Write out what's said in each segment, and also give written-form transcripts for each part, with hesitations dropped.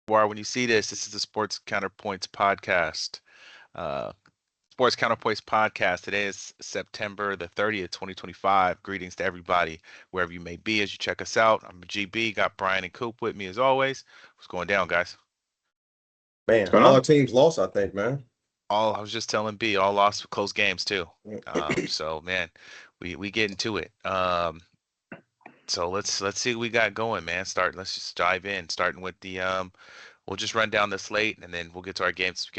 When you see this, this is the Sports Counterpoints Podcast. Uh, Sports Counterpoints Podcast. Today is September the 30th, 2025. Greetings to everybody, wherever you may be as you check us out. I'm GB, got Brian and Coop with me as always. What's going down, guys? Man, What's going all our on? teams lost, I think, man. I was just telling B, all lost close games too. Yeah. So man, we get into it. So let's see what we got going, man. Let's just dive in, starting with the we'll just run down the slate and then we'll get to our games.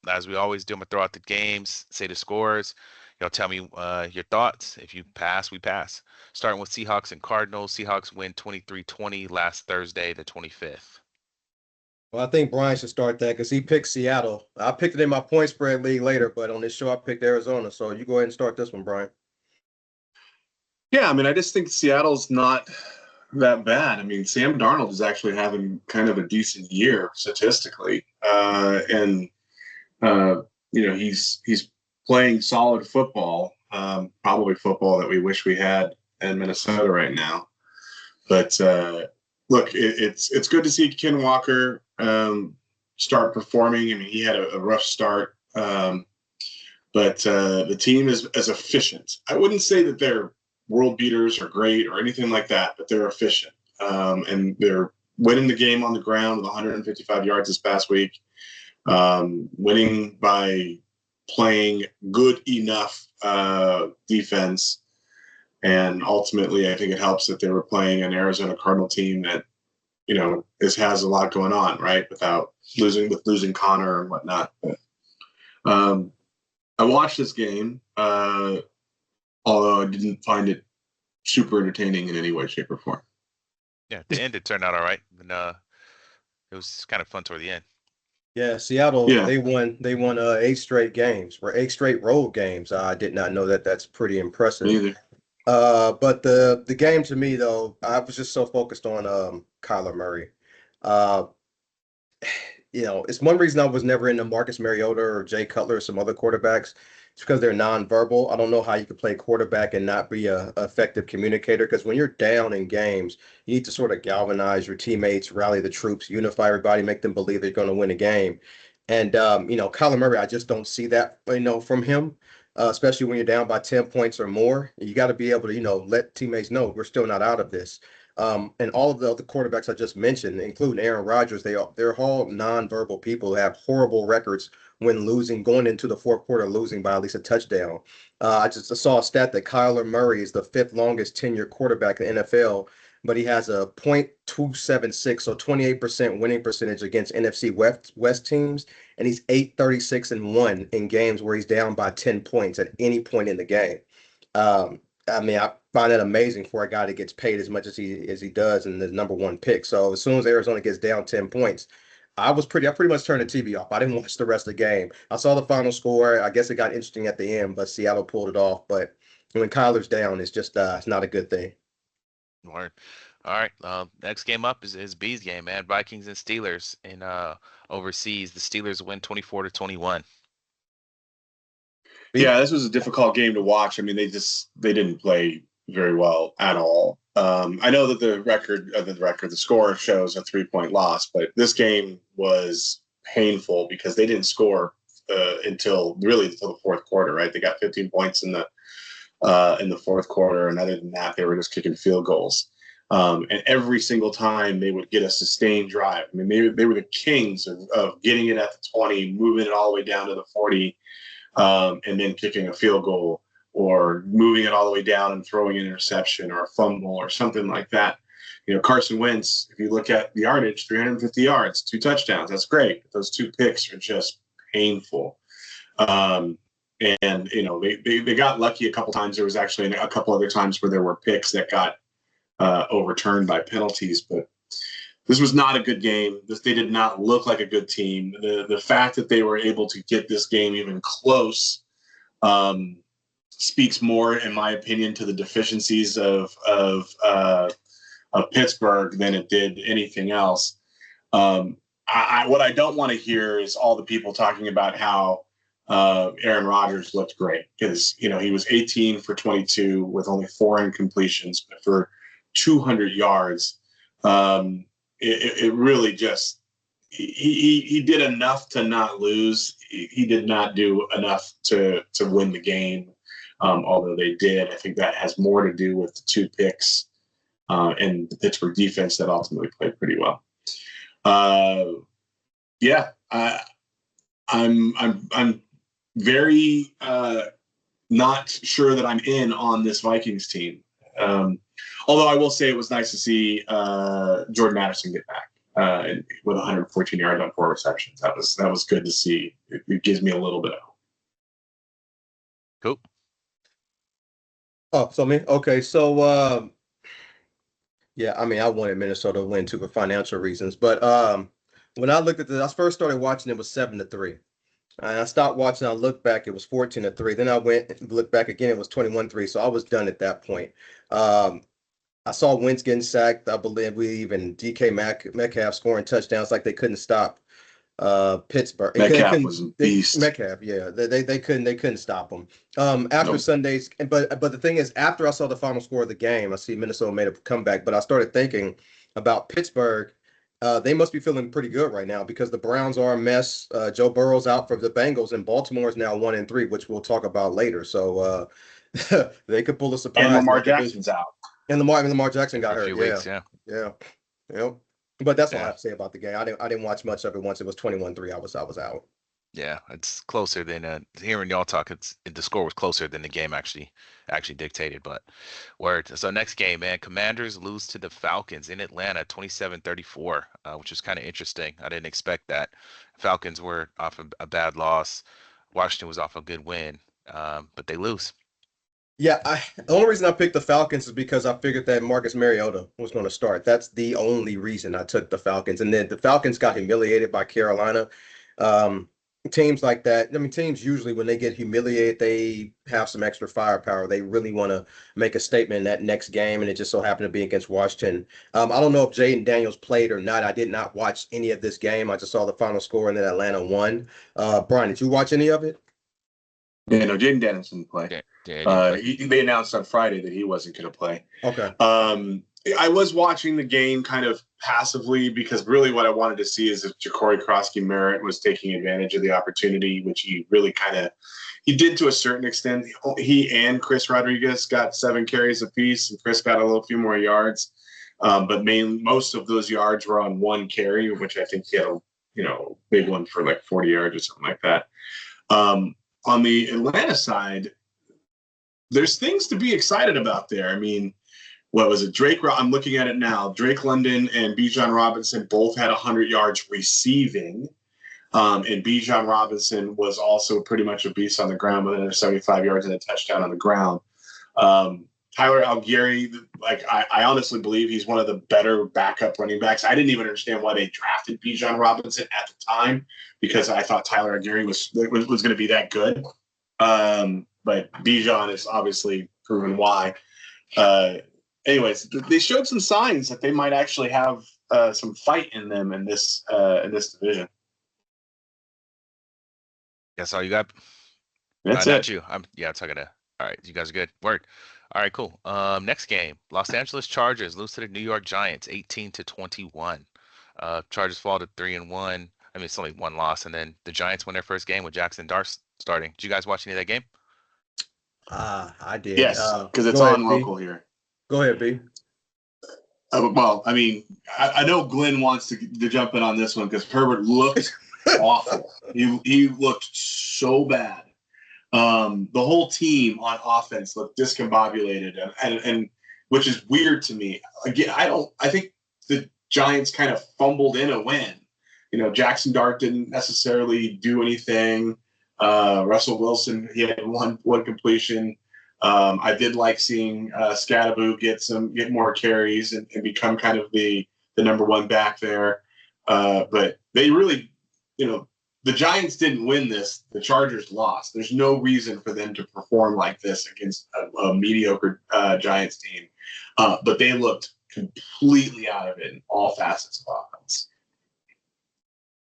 As we always do, I'm gonna throw out the games, say the scores. Y'all tell me your thoughts. If you pass, we pass. Starting with Seahawks and Cardinals. Seahawks win 23-20 last Thursday, the 25th. Well, I think Brian should start that because he picked Seattle. I picked it in my point spread league later, but on this show, I picked Arizona. So you go ahead and start this one, Brian. Yeah, I mean, I just think Seattle's not that bad. I mean, Sam Darnold is actually having kind of a decent year statistically, and he's playing solid football, probably football that we wish we had in Minnesota right now. But look, it's good to see Ken Walker start performing. I mean, he had a rough start, but the team is efficient. I wouldn't say that they're world beaters or great or anything like that, but they're efficient. And they're winning the game on the ground with 155 yards this past week, winning by playing good enough defense. And ultimately, I think it helps that they were playing an Arizona Cardinal team that, has a lot going on, right? Without losing Connor and whatnot. But, I watched this game, although I didn't find it super entertaining in any way, shape, or form. Yeah, at the end it turned out all right. And it was kind of fun toward the end. Yeah, Seattle, Yeah. they won 8 straight games, or 8 straight road games. I did not know that. That's pretty Me impressive. either. But the game to me though, I was just so focused on Kyler Murray. Uh, it's one reason I was never into Marcus Mariota or Jay Cutler or some other quarterbacks. It's because they're nonverbal. I don't know how you could play quarterback and not be a effective communicator. Because when you're down in games, you need to sort of galvanize your teammates, rally the troops, unify everybody, make them believe they're going to win a game. And Kyler Murray, I just don't see that, from him. Especially when you're down by 10 points or more, you got to be able to, let teammates know we're still not out of this. And all of the other quarterbacks I just mentioned, including Aaron Rodgers, they're all nonverbal people who have horrible records when losing, going into the fourth quarter, losing by at least a touchdown. I saw a stat that Kyler Murray is the fifth longest tenured quarterback in the NFL, but he has a .276, so 28% winning percentage against NFC West teams, and he's 8-36-1 in games where he's down by 10 points at any point in the game. I mean, I find that amazing for a guy that gets paid as much as he does and the number one pick. So as soon as Arizona gets down 10 points, I pretty much turned the TV off. I didn't watch the rest of the game. I saw the final score. I guess it got interesting at the end, but Seattle pulled it off. But when Kyler's down, it's just it's not a good thing. Word. All right. Next game up is B's game, man. Vikings and Steelers in overseas. The Steelers win 24-21. Yeah, this was a difficult game to watch. I mean, they didn't play very well at all. I know that the score shows a 3-point loss, but this game was painful because they didn't score until the fourth quarter. Right, they got 15 points in the fourth quarter, and other than that, they were just kicking field goals. And every single time they would get a sustained drive. I mean, they were the kings of getting it at the 20, moving it all the way down to the 40. And then kicking a field goal or moving it all the way down and throwing an interception or a fumble or something like that. Carson Wentz, if you look at the yardage, 350 yards, 2 touchdowns, that's great. But those 2 picks are just painful. And, they got lucky a couple times. There was actually a couple other times where there were picks that got overturned by penalties, but this was not a good game. They did not look like a good team. The fact that they were able to get this game even close speaks more, in my opinion, to the deficiencies of Pittsburgh than it did anything else. What I don't want to hear is all the people talking about how Aaron Rodgers looked great because he was 18 for 22 with only 4 incompletions, but for 200 yards. it really just he did enough to not lose. He did not do enough to win the game, although they did. I think that has more to do with the 2 picks and the Pittsburgh defense that ultimately played pretty well. I'm very not sure that I'm in on this Vikings team. Although I will say it was nice to see Jordan Addison get back with 114 yards on 4 receptions. That was good to see. It gives me a little bit of hope. Cool. Oh, so me? Okay, so yeah, I mean, I wanted Minnesota to win too for financial reasons, but when I looked at this, I first started watching, it was 7-3. And I stopped watching, I looked back, it was 14-3. Then I went and looked back again, it was 21-3. So I was done at that point. I saw Wentz getting sacked, I believe, and DK Metcalf scoring touchdowns like they couldn't stop Pittsburgh. Metcalf was a beast. Metcalf, yeah, they couldn't stop him. After Sundays, but the thing is, after I saw the final score of the game, I see Minnesota made a comeback, but I started thinking about Pittsburgh. They must be feeling pretty good right now because the Browns are a mess. Joe Burrow's out for the Bengals, and Baltimore is now 1-3, which we'll talk about later. So they could pull a surprise. And Lamar Jackson's out. And Lamar Jackson got hurt. A few weeks, yeah. Yep. But that's all I have to say about the game. I didn't watch much of it. Once it was 21-3, I was out. Yeah, it's closer than hearing y'all talk. The score was closer than the game actually dictated. But word. So next game, man, Commanders lose to the Falcons in Atlanta, 27-34, which was kind of interesting. I didn't expect that. Falcons were off a bad loss. Washington was off a good win, but they lose. Yeah, the only reason I picked the Falcons is because I figured that Marcus Mariota was going to start. That's the only reason I took the Falcons. And then the Falcons got humiliated by Carolina. Teams like that, I mean, teams usually when they get humiliated, they have some extra firepower. They really want to make a statement in that next game, and it just so happened to be against Washington. I don't know if Jaden Daniels played or not. I did not watch any of this game. I just saw the final score, and then Atlanta won. Brian, did you watch any of it? Yeah, no, Jaden Daniels didn't play. They announced on Friday that he wasn't going to play. Okay. I was watching the game kind of passively because really what I wanted to see is if Ja'Cory Krosky-Merritt was taking advantage of the opportunity, which he really he did to a certain extent. He and Chris Rodriguez got 7 carries apiece, and Chris got a few more yards. But most of those yards were on 1 carry, which I think he had a big one for like 40 yards or something like that. On the Atlanta side, there's things to be excited about there. I mean, what was it? I'm looking at it now. Drake London and Bijan Robinson both had 100 yards receiving. And Bijan Robinson was also pretty much a beast on the ground with another 75 yards and a touchdown on the ground. Tyler Algieri, I honestly believe he's one of the better backup running backs. I didn't even understand why they drafted Bijan Robinson at the time because I thought Tyler Algieri was going to be that good. But Bijan is obviously proven why. Anyways, they showed some signs that they might actually have some fight in them in this division. That's all you got? That's it. Not you. I'm talking to. All right, you guys are good. Word. All right, cool. Next game, Los Angeles Chargers lose to the New York Giants, 18-21. Chargers fall to 3-1. I mean, it's only 1 loss, and then the Giants win their first game with Jackson Dart starting. Did you guys watch any of that game? I did. Yes, because it's on local here. Go ahead, B. Well, I mean, I know Glenn wants to jump in on this one because Herbert looked awful. He looked so bad. The whole team on offense looked discombobulated, and which is weird to me. Again, I think the Giants kind of fumbled in a win. Jackson Dart didn't necessarily do anything. Russell Wilson, he had one completion. I did like seeing Scadaboo get more carries and become kind of the number 1 back there. But they really, the Giants didn't win this. The Chargers lost. There's no reason for them to perform like this against a mediocre Giants team. But they looked completely out of it in all facets of offense.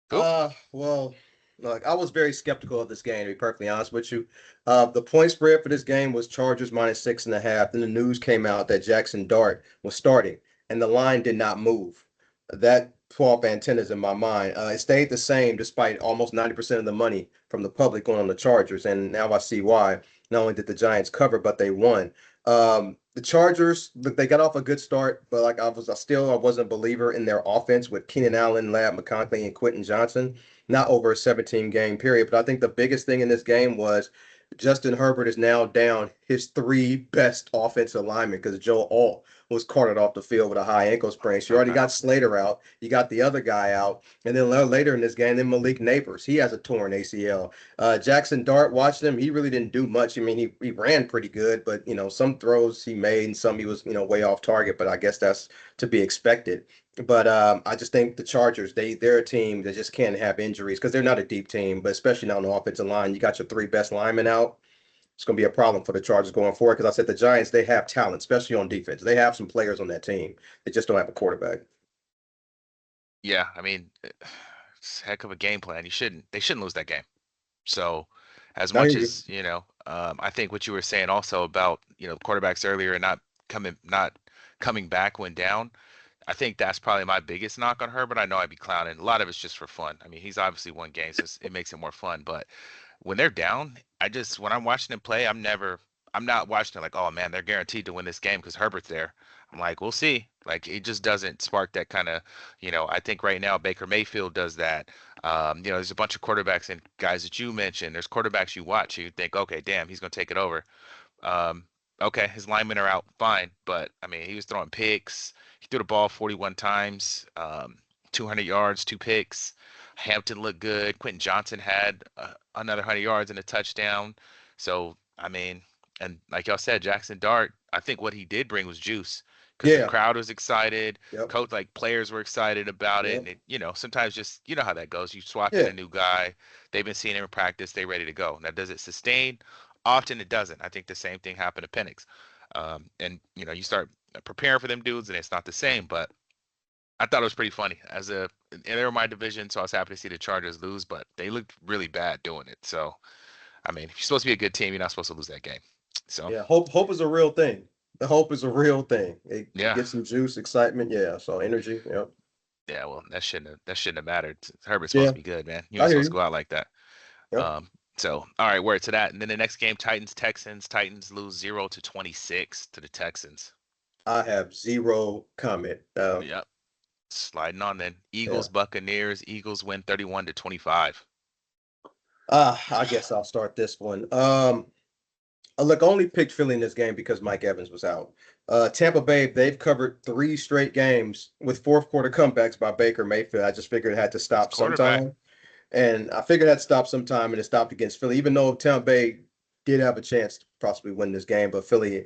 Cool. Well, look, I was very skeptical of this game, to be perfectly honest with you. The point spread for this game was Chargers -6.5. Then the news came out that Jackson Dart was starting, and the line did not move. that 12 antennas in my mind. It stayed the same despite almost 90% of the money from the public going on the Chargers. And now I see why. Not only did the Giants cover, but they won. The Chargers, look, they got off a good start, but like I wasn't a believer in their offense with Keenan Allen, Lab McConkey, and Quentin Johnson, not over a 17 game period. But I think the biggest thing in this game was Justin Herbert is now down his three best offensive linemen because Joe Alt was carted off the field with a high ankle sprain. So you already got Slater out. You got the other guy out. And then later in this game, then Malik Neighbors, he has a torn ACL. Jackson Dart, watched him. He really didn't do much. I mean, he ran pretty good, but, some throws he made and some he was, way off target. But I guess that's to be expected. But I just think the Chargers, they're a team that just can't have injuries because they're not a deep team, but especially not on the offensive line. You got your three best linemen out. It's going to be a problem for the Chargers going forward because I said the Giants, they have talent, especially on defense. They have some players on that team. They just don't have a quarterback. Yeah, I mean, it's a heck of a game plan. They shouldn't lose that game. So, as I much hear you. as I think what you were saying also about quarterbacks earlier and not coming back when down. I think that's probably my biggest knock on her, but I know I'd be clowning. A lot of it's just for fun. I mean, he's obviously won games, so it makes it more fun. But when they're down, when I'm watching them play, I'm not watching it like, oh man, they're guaranteed to win this game because Herbert's there. I'm like, we'll see. Like it just doesn't spark that kind of, I think right now Baker Mayfield does that. There's a bunch of quarterbacks and guys that you mentioned. There's quarterbacks you watch, you think, okay, damn, he's gonna take it over. Um, okay, his linemen are out, fine, but I mean, he was throwing picks. He threw the ball 41 times, 200 yards, two picks. Hampton looked good. Quentin Johnson had another 100 yards and a touchdown. So, I mean, and like y'all said, Jackson Dart, I think what he did bring was juice because the Yeah. crowd was excited. Yep. Coach, like players were excited about it. Yep. And sometimes just, how that goes. You swap in Yeah. a new guy. They've been seeing him in practice. They ready to go. Now, does it sustain? Often it doesn't. I think the same thing happened to Penix. And you start preparing for them dudes, and it's not the same. But I thought it was pretty funny. And they were my division, so I was happy to see the Chargers lose. But they looked really bad doing it. So I mean, if you're supposed to be a good team, you're not supposed to lose that game. So Yeah. Hope is a real thing. The hope is a real thing. It yeah, gets some juice, excitement. Yeah. So energy. Yep. yeah. Well, that shouldn't have mattered. Herbert's supposed Yeah. to be good, man. You're I not hear supposed to you. go out like that. Yep. So all right, word to that. And then the next game, Titans Texans. Titans lose 0-26 to the Texans. I have zero comment. Yep. Sliding on then. Yeah. Eagles Buccaneers. Eagles win 31-25. I guess I'll start this one. Look, I only picked Philly in this game because Mike Evans was out. Tampa Bay, they've covered three straight games with fourth quarter comebacks by Baker Mayfield. I just figured it had to It's stop quarterback. sometime. And I figured it had to stop sometime, and it stopped against Philly, even though Tampa Bay did have a chance to possibly win this game, but Philly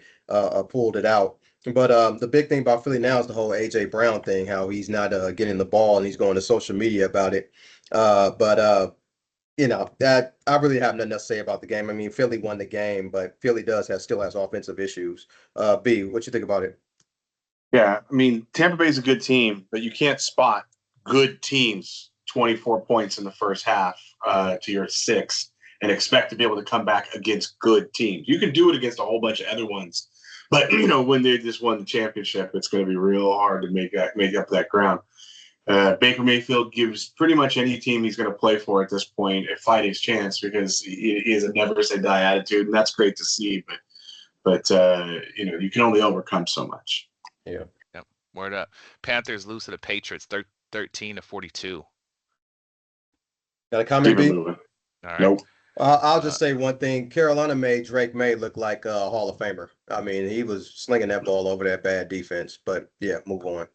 pulled it out. But the big thing about Philly now is the whole A.J. Brown thing, how he's not getting the ball and he's going to social media about it. But that I really have nothing to say about the game. I mean, Philly won the game, but Philly still has offensive issues. B, what you think about it? Yeah, I mean, Tampa Bay's a good team, but you can't spot good teams 24 points in the first half to your 6 and expect to be able to come back against good teams. You can do it against a whole bunch of other ones, but when they just won the championship, it's going to be real hard to make up that ground. Baker Mayfield gives pretty much any team he's going to play for at this point a fighting chance because he has a never say die attitude, and that's great to see. But you can only overcome so much. Yeah. Yep. Word up. Panthers lose to the Patriots 13-42. Got a comment, Keep it B? moving. All right. Nope. I'll just say one thing. Carolina made Drake May look like a Hall of Famer. I mean, he was slinging that ball over that bad defense. But yeah, move on.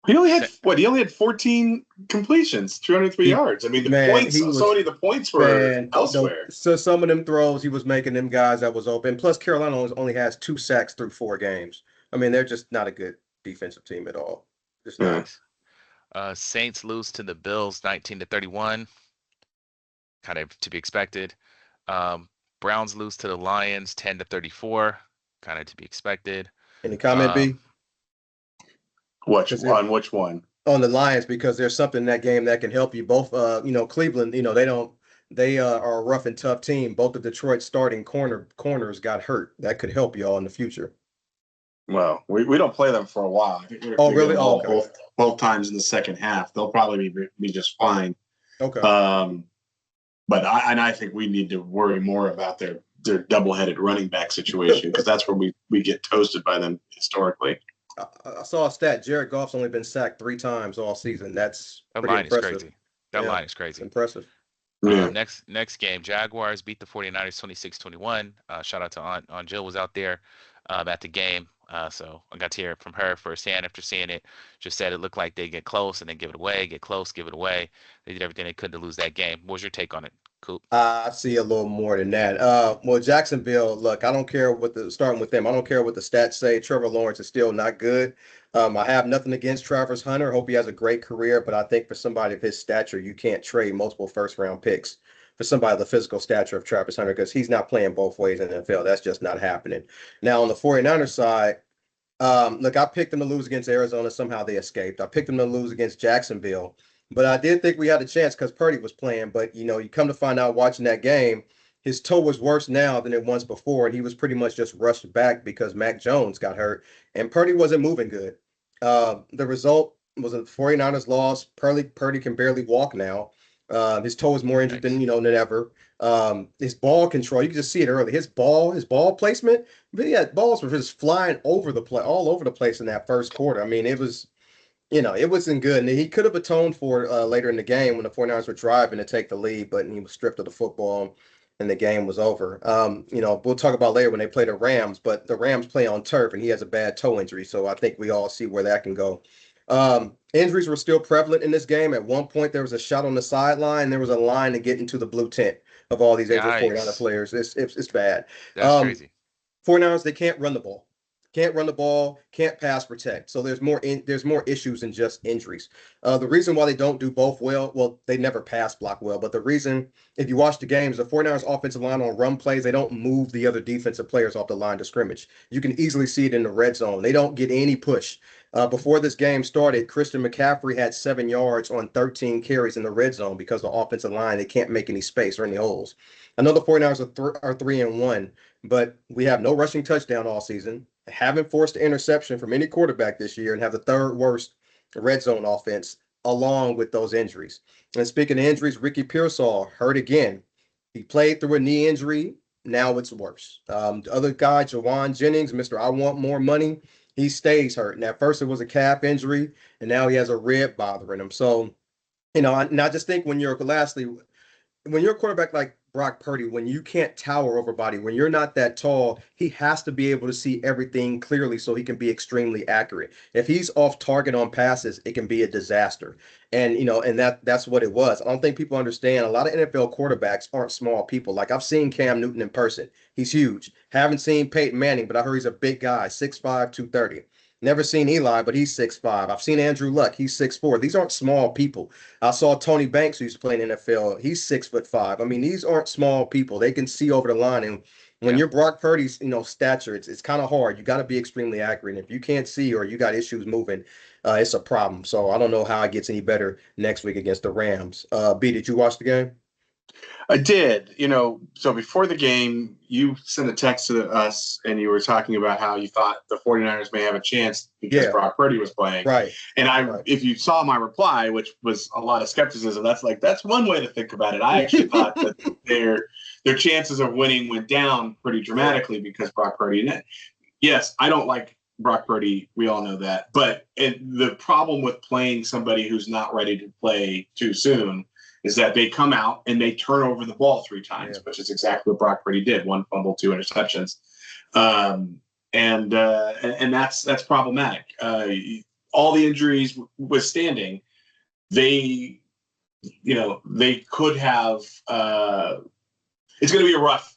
He only had 14 completions, 203 yards. I mean, so many of the points were elsewhere. So some of them throws he was making them guys that was open. Plus, Carolina only has 2 sacks through 4 games. I mean, they're just not a good defensive team at all. Just not. Saints lose to the Bills 19-31. Kind of to be expected. Browns lose to the Lions 10-34. Kind of to be expected. Any comment, B? Which one? On the Lions, because there's something in that game that can help you. Both, Cleveland, they are a rough and tough team. Both of Detroit's starting corners got hurt. That could help y'all in the future. Well, we don't play them for a while. I think Oh, we get really? them Oh, all okay. both times in the second half. They'll probably be just fine. Okay. But I think we need to worry more about their double-headed running back situation, because that's where we get toasted by them historically. I saw a stat. Jared Goff's only been sacked 3 times all season. That's That pretty line is impressive. crazy. That Yeah, line is it's crazy. impressive. Yeah. Next game, Jaguars beat the 49ers 26-21. Shout out to Aunt Jill was out there at the game. So I got to hear it from her firsthand after seeing it. Just said it looked like they get close and then give it away, get close, give it away. They did everything they could to lose that game. What was your take on it, Coop? I see a little more than that. Well, Jacksonville, look, I don't care what starting with them. I don't care what the stats say. Trevor Lawrence is still not good. I have nothing against Travis Hunter. Hope he has a great career, but I think for somebody of his stature, you can't trade multiple first-round picks for somebody of the physical stature of Travis Hunter, because he's not playing both ways in the NFL. That's just not happening. Now, on the 49ers side, look, I picked them to lose against Arizona. Somehow they escaped. I picked them to lose against Jacksonville. But I did think we had a chance because Purdy was playing. But, you come to find out watching that game, his toe was worse now than it was before. And he was pretty much just rushed back because Mac Jones got hurt. And Purdy wasn't moving good. The result was a 49ers loss. Purdy can barely walk now. His toe is more injured Nice. than ever. His ball control, you can just see it early. His ball placement, but yeah, balls were just flying all over the place in that first quarter. I mean, it wasn't good. And he could have atoned for it later in the game when the 49ers were driving to take the lead, but he was stripped of the football and the game was over. We'll talk about later when they play the Rams, but the Rams play on turf and he has a bad toe injury. So I think we all see where that can go. Injuries were still prevalent in this game. At one point, there was a shot on the sideline. There was a line to get into the blue tent of all these injured 49er Yikes. players. It's bad. That's Um, crazy. 49ers, they can't run the ball. Can't run the ball, can't pass protect. So there's more issues than just injuries. The reason why they don't do both well, they never pass block well. But the reason, if you watch the games, the 49ers offensive line on run plays, they don't move the other defensive players off the line to scrimmage. You can easily see it in the red zone. They don't get any push. Before this game started, Christian McCaffrey had 7 yards on 13 carries in the red zone because the offensive line, they can't make any space or any holes. I know the 49ers are 3-1, but we have no rushing touchdown all season. Haven't forced an interception from any quarterback this year and have the third worst red zone offense along with those injuries. And speaking of injuries, Ricky Pearsall hurt again. He played through a knee injury. Now it's worse. The other guy, Jawan Jennings, Mr. I Want More Money, he stays hurt. And at first it was a calf injury, and now he has a rib bothering him. So, I just think when you're a quarterback like Brock Purdy, when you can't tower over body, when you're not that tall, he has to be able to see everything clearly so he can be extremely accurate. If he's off target on passes, it can be a disaster. And that's what it was. I don't think people understand. A lot of NFL quarterbacks aren't small people. Like I've seen Cam Newton in person. He's huge. Haven't seen Peyton Manning, but I heard he's a big guy, 6'5", 230. Never seen Eli, but he's 6'5". I've seen Andrew Luck. He's 6'4". These aren't small people. I saw Tony Banks, who's playing NFL. He's 6'5". I mean, these aren't small people. They can see over the line. And when Yeah. you're Brock Purdy's, stature, it's kind of hard. You got to be extremely accurate. And if you can't see or you got issues moving, it's a problem. So I don't know how it gets any better next week against the Rams. B, did you watch the game? I did. So before the game, you sent a text to us and you were talking about how you thought the 49ers may have a chance because Yeah. Brock Purdy was playing. Right. And Right. if you saw my reply, which was a lot of skepticism, that's one way to think about it. I actually thought that their chances of winning went down pretty dramatically because Brock Purdy. Yes, I don't like Brock Purdy. We all know that. But the problem with playing somebody who's not ready to play too soon is that they come out and they turn over the ball 3 times, which is exactly what Brock Purdy did: 1 fumble, 2 interceptions, and that's problematic. All the injuries withstanding, they could have. It's going to be a rough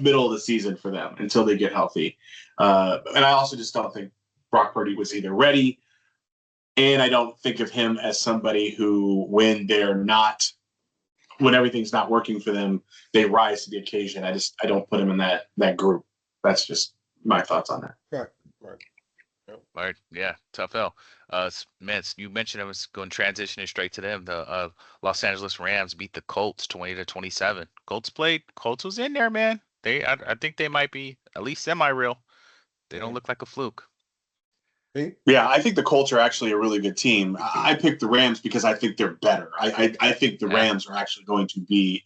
middle of the season for them until they get healthy, and I also just don't think Brock Purdy was either ready. And I don't think of him as somebody who, when everything's not working for them, they rise to the occasion. I don't put him in that group. That's just my thoughts on that. Right. Right. Yeah. Tough L. Man, you mentioned I was going transitioning straight to them. The Los Angeles Rams beat the Colts 20-27. Colts was in there, man. I think they might be at least semi-real. They don't look like a fluke. Yeah, I think the Colts are actually a really good team. I picked the Rams because I think they're better. I think the Rams are actually going to be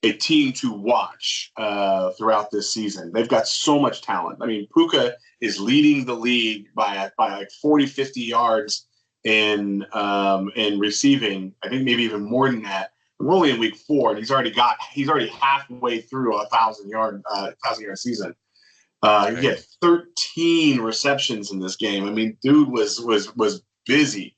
a team to watch throughout this season. They've got so much talent. I mean, Puka is leading the league by like 40, 50 yards in receiving. I think maybe even more than that. We're only in week 4, and he's already halfway through a 1,000-yard season. He had 13 receptions in this game. I mean, dude was busy.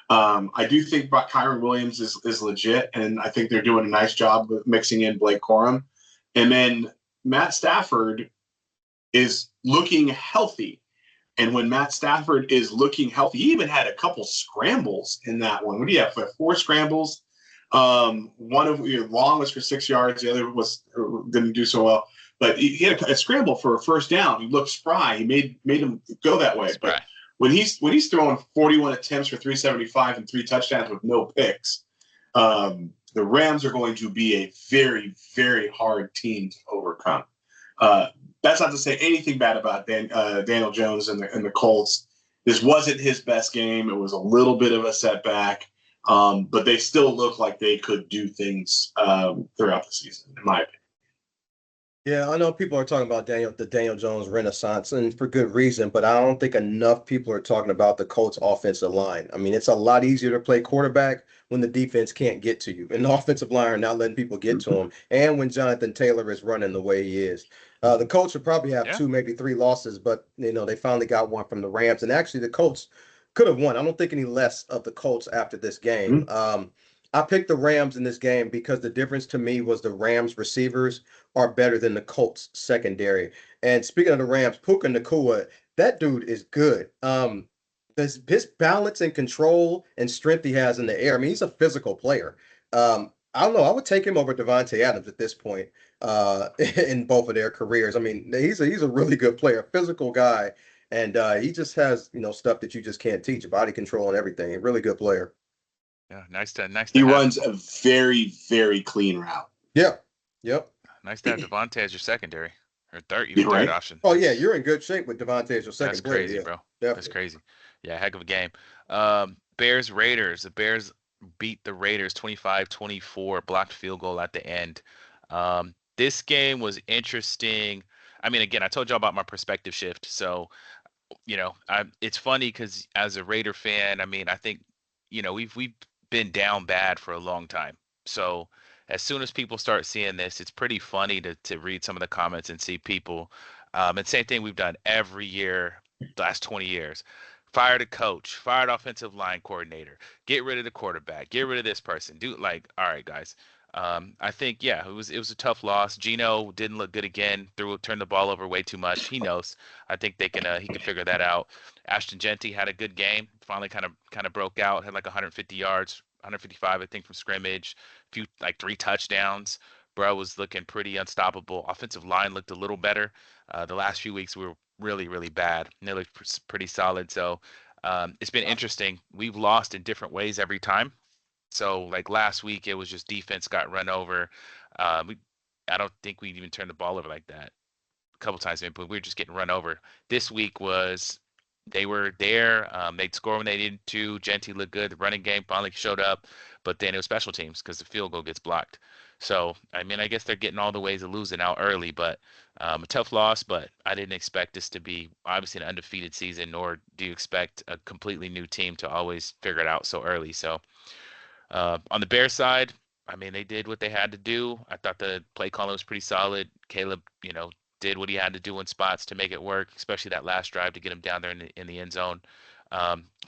I do think Kyron Williams is legit, and I think they're doing a nice job of mixing in Blake Corum. And then Matt Stafford is looking healthy. And when Matt Stafford is looking healthy, he even had a couple scrambles in that one. What do you have? 4 scrambles. One of long was for 6 yards. The other didn't do so well. But he had a scramble for a first down. He looked spry. He made him go that way. But when he's throwing 41 attempts for 375 and 3 touchdowns with no picks, the Rams are going to be a very, very hard team to overcome. That's not to say anything bad about Daniel Jones and the Colts. This wasn't his best game. It was a little bit of a setback, but they still look like they could do things throughout the season, in my opinion. Yeah, I know people are talking about the Daniel Jones renaissance, and for good reason, but I don't think enough people are talking about the Colts offensive line. I mean, it's a lot easier to play quarterback when the defense can't get to you, and the offensive line are not letting people get to him, and when Jonathan Taylor is running the way he is. The Colts will probably have 2, maybe 3 losses, but, they finally got one from the Rams, and actually the Colts could have won. I don't think any less of the Colts after this game. I picked the Rams in this game because the difference to me was the Rams receivers are better than the Colts secondary. And speaking of the Rams, Puka Nacua, that dude is good. His balance and control and strength he has in the air. I mean, he's a physical player. I don't know. I would take him over Devontae Adams at this point in both of their careers. I mean, he's a really good player, physical guy, and he just has stuff that you just can't teach, body control and everything. A really good player. Yeah, nice to He runs a very, very clean route. Yeah. Yep. Nice to have Devontae as your secondary or third option. Oh yeah, you're in good shape with Devontae as your second. That's crazy, bro. Definitely. That's crazy. Yeah, heck of a game. Bears Raiders. The Bears beat the Raiders 25-24, blocked field goal at the end. This game was interesting. I mean, again, I told y'all about my perspective shift. So, it's funny because as a Raider fan, I mean, I think, we've been down bad for a long time. So as soon as people start seeing this, it's pretty funny to read some of the comments and see people. And same thing we've done every year, the last 20 years. Fired a coach, fired offensive line coordinator, get rid of the quarterback, get rid of this person. All right, guys. I think, it was a tough loss. Geno didn't look good again. Turned the ball over way too much. He knows. I think he can figure that out. Ashton Genty had a good game. Finally, kind of broke out. Had like 150 yards, 155, I think, from scrimmage. Like 3 touchdowns. Bro was looking pretty unstoppable. Offensive line looked a little better. The last few weeks we were really, really bad. And they looked pretty solid. So it's been interesting. We've lost in different ways every time. So like last week, it was just defense got run over. I don't think we even turned the ball over like that. A couple times, but we were just getting run over. This week was they were there. They'd score when they needed to. Genty looked good. The running game finally showed up, but then it was special teams because the field goal gets blocked. So I mean, I guess they're getting all the ways of losing out early, but a tough loss. But I didn't expect this to be obviously an undefeated season, nor do you expect a completely new team to always figure it out so early. So. On the Bears side, I mean, they did what they had to do. I thought the play calling was pretty solid. Caleb, did what he had to do in spots to make it work, especially that last drive to get him down there in the end zone.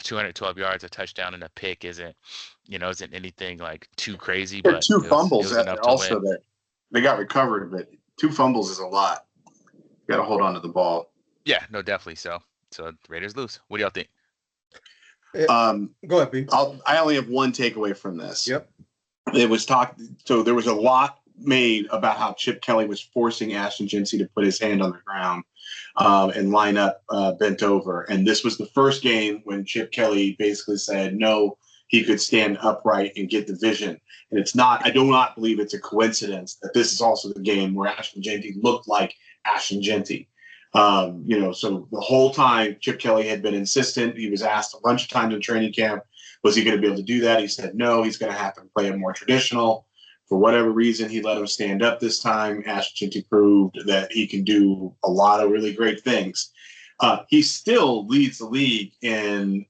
212 yards, a touchdown, and a pick isn't anything like too crazy. But 2 fumbles it was enough also to win. that they got recovered, but 2 fumbles is a lot. You got to hold on to the ball. Yeah, no, definitely. So the Raiders lose. What do y'all think? Go ahead, B. I only have one takeaway from this. Yep. It was so there was a lot made about how Chip Kelly was forcing Ashton Genty to put his hand on the ground and line up bent over. And this was the first game when Chip Kelly basically said, no, he could stand upright and get the vision. And I do not believe it's a coincidence that this is also the game where Ashton Genty looked like Ashton Genty. So the whole time Chip Kelly had been insistent. He was asked a bunch of times in training camp, was he going to be able to do that? He said no, he's going to have to play a more traditional. For whatever reason, he let him stand up this time. Ashton proved that he can do a lot of really great things. He still leads the league in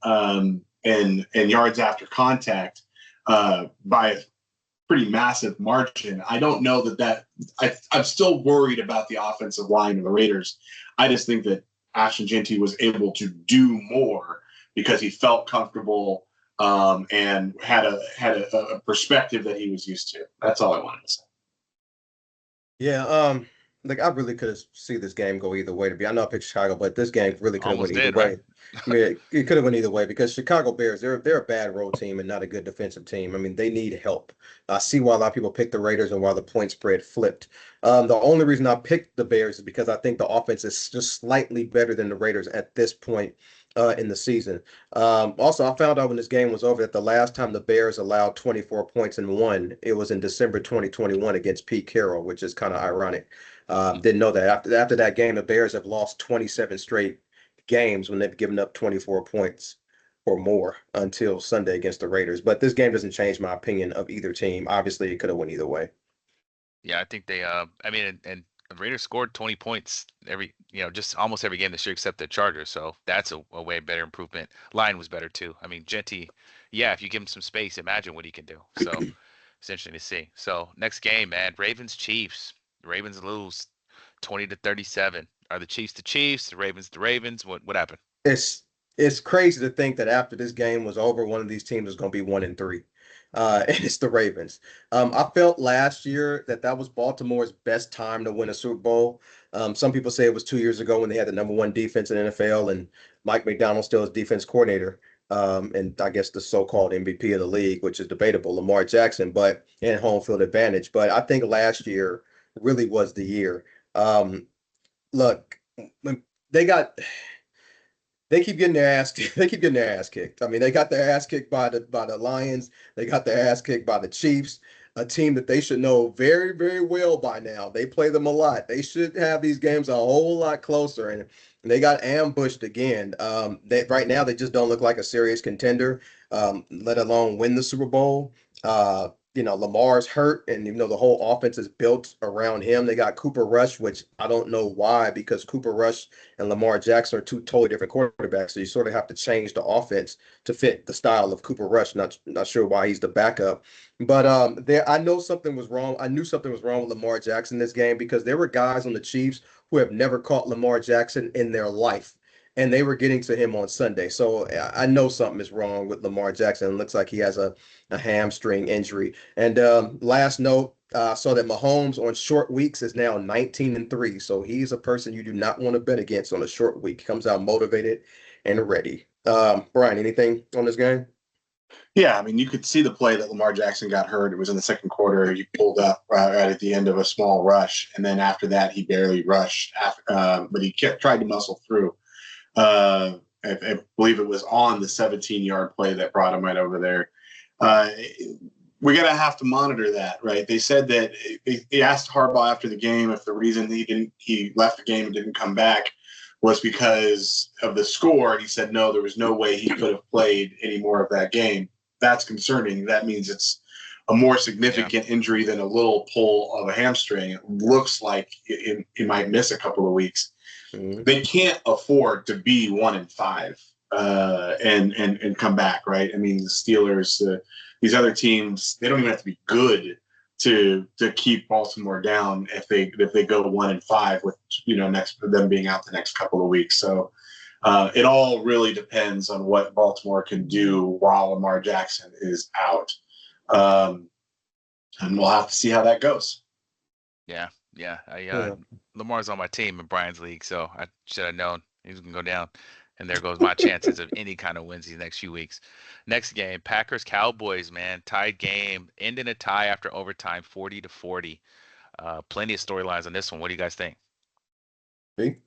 yards after contact by a pretty massive margin. I don't know I'm still worried about the offensive line of the Raiders. I just think that Ashton Jeanty was able to do more because he felt comfortable and had a perspective that he was used to. That's all I wanted to say. Yeah, like I really could have seen this game go either way. I know I picked Chicago, but this game really could have went Almost either did, way. right? I mean, it could have went either way because Chicago Bears, they're a bad road team and not a good defensive team. I mean, they need help. I see why a lot of people picked the Raiders and why the point spread flipped. The only reason I picked the Bears is because I think the offense is just slightly better than the Raiders at this point in the season. Also, I found out when this game was over that the last time the Bears allowed 24 points and won, it was in December 2021 against Pete Carroll, which is kind of ironic. Didn't know that. After that game, the Bears have lost 27 straight games when they've given up 24 points or more until Sunday against the Raiders. But this game doesn't change my opinion of either team. Obviously, it could have went either way. Yeah, I think they. I mean, and the Raiders scored 20 points just almost every game this year except the Chargers. So that's a way better improvement. Line was better too. I mean, Genty, yeah, if you give him some space, imagine what he can do. So it's interesting to see. So next game, man, Ravens Chiefs. The Ravens lose 20-37. Are the Chiefs the Chiefs? The Ravens the Ravens? What happened? It's crazy to think that after this game was over, one of these teams was going to be 1-3. And it's the Ravens. I felt last year that was Baltimore's best time to win a Super Bowl. Some people say it was 2 years ago when they had the number one defense in the NFL and Mike McDonald still is defense coordinator. And I guess the so-called MVP of the league, which is debatable, Lamar Jackson, but in home field advantage. But I think last year really was the year. Look, when they got they keep getting their ass they keep getting their ass kicked. I mean, they got their ass kicked by the Lions. They got their ass kicked by the Chiefs, a team that they should know very, very well by now. They play them a lot. They should have these games a whole lot closer, and they got ambushed again. Right now they just don't look like a serious contender, let alone win the Super Bowl. Lamar's hurt, and even though the whole offense is built around him, they got Cooper Rush, which I don't know why, because Cooper Rush and Lamar Jackson are two totally different quarterbacks. So you sort of have to change the offense to fit the style of Cooper Rush. Not sure why he's the backup, but I know something was wrong. I knew something was wrong with Lamar Jackson this game because there were guys on the Chiefs who have never caught Lamar Jackson in their life. And they were getting to him on Sunday. So I know something is wrong with Lamar Jackson. It looks like he has a hamstring injury. And last note, saw that Mahomes on short weeks is now 19-3. So he's a person you do not want to bet against on a short week. Comes out motivated and ready. Brian, anything on this game? Yeah, I mean, you could see the play that Lamar Jackson got hurt. It was in the second quarter. He pulled up right at the end of a small rush. And then after that, he barely rushed, but he tried to muscle through. I believe it was on the 17-yard play that brought him right over there. We're going to have to monitor that, right? They said that they asked Harbaugh after the game if the reason he left the game and didn't come back was because of the score. And he said, no, there was no way he could have played any more of that game. That's concerning. That means it's a more significant injury than a little pull of a hamstring. It looks like he might miss a couple of weeks. Mm-hmm. They can't afford to be 1-5 and come back, right? I mean, the Steelers, these other teams, they don't even have to be good to keep Baltimore down if they go 1-5 with them being out the next couple of weeks. So it all really depends on what Baltimore can do while Lamar Jackson is out, and we'll have to see how that goes. Yeah. Lamar's on my team in Brian's league, so I should have known he was gonna go down. And there goes my chances of any kind of wins these next few weeks. Next game, Packers Cowboys, man, tied game, ending a tie after overtime, 40-40. Plenty of storylines on this one. What do you guys think? I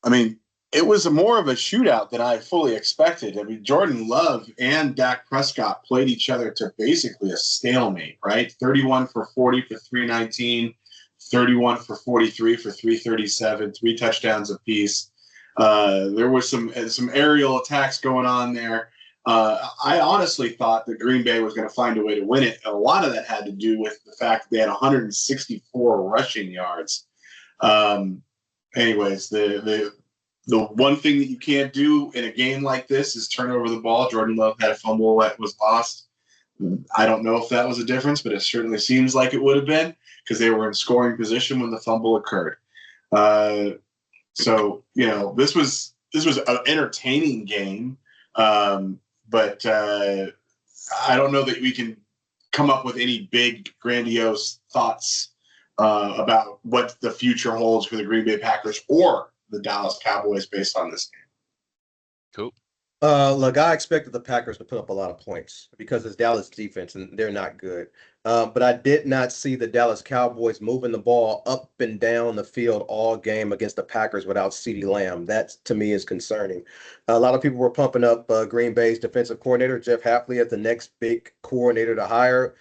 mean, it was more of a shootout than I fully expected. I mean, Jordan Love and Dak Prescott played each other to basically a stalemate, right? 31 for 40 for 319, 31 for 43 for 337, 3 touchdowns apiece. There was some aerial attacks going on there. I honestly thought that Green Bay was going to find a way to win it. A lot of that had to do with the fact that they had 164 rushing yards. Anyways, the one thing that you can't do in a game like this is turn over the ball. Jordan Love had a fumble that was lost. I don't know if that was a difference, but it certainly seems like it would have been because they were in scoring position when the fumble occurred. So this was an entertaining game, but I don't know that we can come up with any big grandiose thoughts about what the future holds for the Green Bay Packers or the Dallas Cowboys based on this game. Cool. Look, I expected the Packers to put up a lot of points because it's Dallas defense and they're not good. But I did not see the Dallas Cowboys moving the ball up and down the field all game against the Packers without CeeDee Lamb. That, to me, is concerning. A lot of people were pumping up Green Bay's defensive coordinator, Jeff Hafley, as the next big coordinator to hire.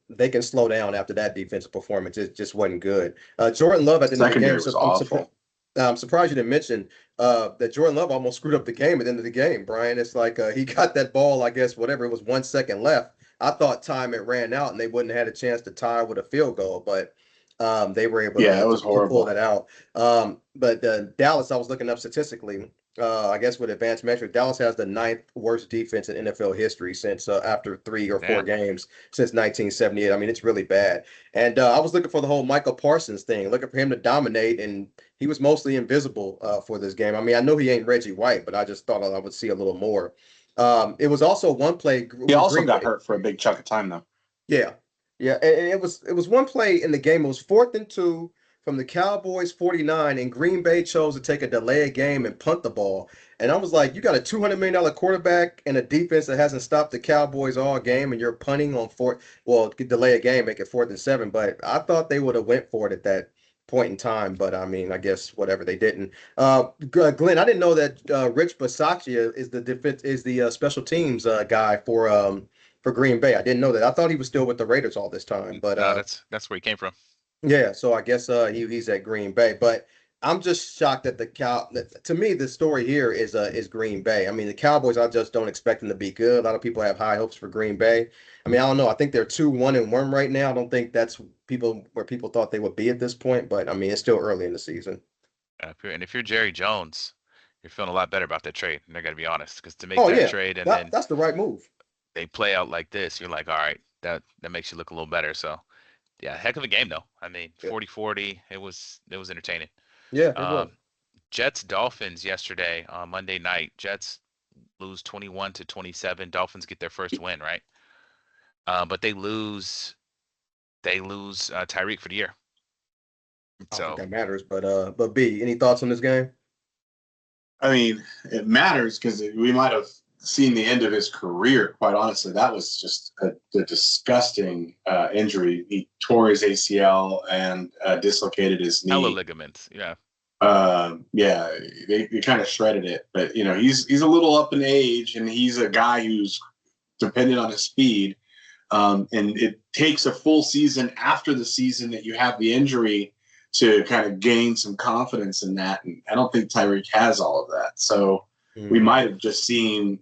They can slow down after that defensive performance. It just wasn't good. Jordan Love at the end of the game. Was awful. I'm surprised you didn't mention that Jordan Love almost screwed up the game at the end of the game, Brian. It's like he got that ball, I guess, whatever, it was 1 second left. I thought time had ran out and they wouldn't have had a chance to tie with a field goal, but they were able to pull that out. But Dallas, I was looking up statistically, I guess with advanced metrics, Dallas has the 9th worst defense in NFL history since after 3 or 4 games since 1978. I mean, it's really bad. And I was looking for the whole Michael Parsons thing, looking for him to dominate, and he was mostly invisible for this game. I mean, I know he ain't Reggie White, but I just thought I would see a little more. It was also one play. He also got hurt for a big chunk of time, though. Yeah. And it was one play in the game. It was 4th and 2 from the Cowboys 49, and Green Bay chose to take a delay game and punt the ball. And I was like, you got a $200 million quarterback and a defense that hasn't stopped the Cowboys all game, and you're punting on delay a game, make it 4th and 7. But I thought they would have went for it at that point in time, but I mean, I guess whatever, they didn't. Glenn, I didn't know that Rich Bisaccia is the special teams guy for Green Bay. I didn't know that. I thought he was still with the Raiders all this time, but that's where he came from. Yeah, so I guess he's at Green Bay, but I'm just shocked that to me, the story here is Green Bay. I mean, the Cowboys, I just don't expect them to be good. A lot of people have high hopes for Green Bay. I mean, I don't know. I think they're 2-1-1 right now. I don't think that's where people thought they would be at this point, but I mean, it's still early in the season. And if you're Jerry Jones, you're feeling a lot better about that trade. And I got to be honest, because to make that trade and then that's the right move. They play out like this, you're like, all right, that makes you look a little better. So, yeah, heck of a game though. I mean, 40-40, it was entertaining. Yeah. Jets Dolphins yesterday on Monday night. Jets lose 21-27. Dolphins get their first win, right? But they lose Tyreek for the year. I don't think that matters, but B, any thoughts on this game? I mean, it matters because we might have seen the end of his career. Quite honestly, that was just a disgusting injury. He tore his ACL and dislocated his knee. Hella ligaments, yeah. They kind of shredded it, but he's a little up in age, and he's a guy who's dependent on his speed. And it takes a full season after the season that you have the injury to kind of gain some confidence in that. And I don't think Tyreek has all of that. So we might have just seen